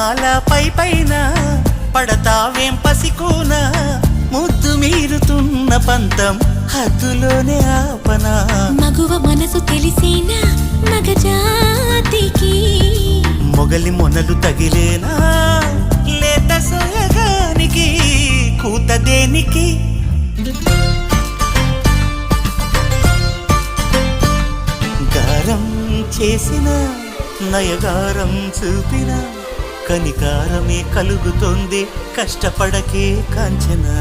నాల పైన పడతావేం పసికోన ముద్దు మీరుతున్న పంతం హద్దులోనే ఆపనా మగువ మనసు తెలిసేనా మగజాతికి మొగలి మొనలు తగిలేనా లేత సోయగానికి కూత దేనికి గారం చేసిన నయగారం చూపిన కనికారమే కలుగుతోంది కష్టపడకే కాంచనా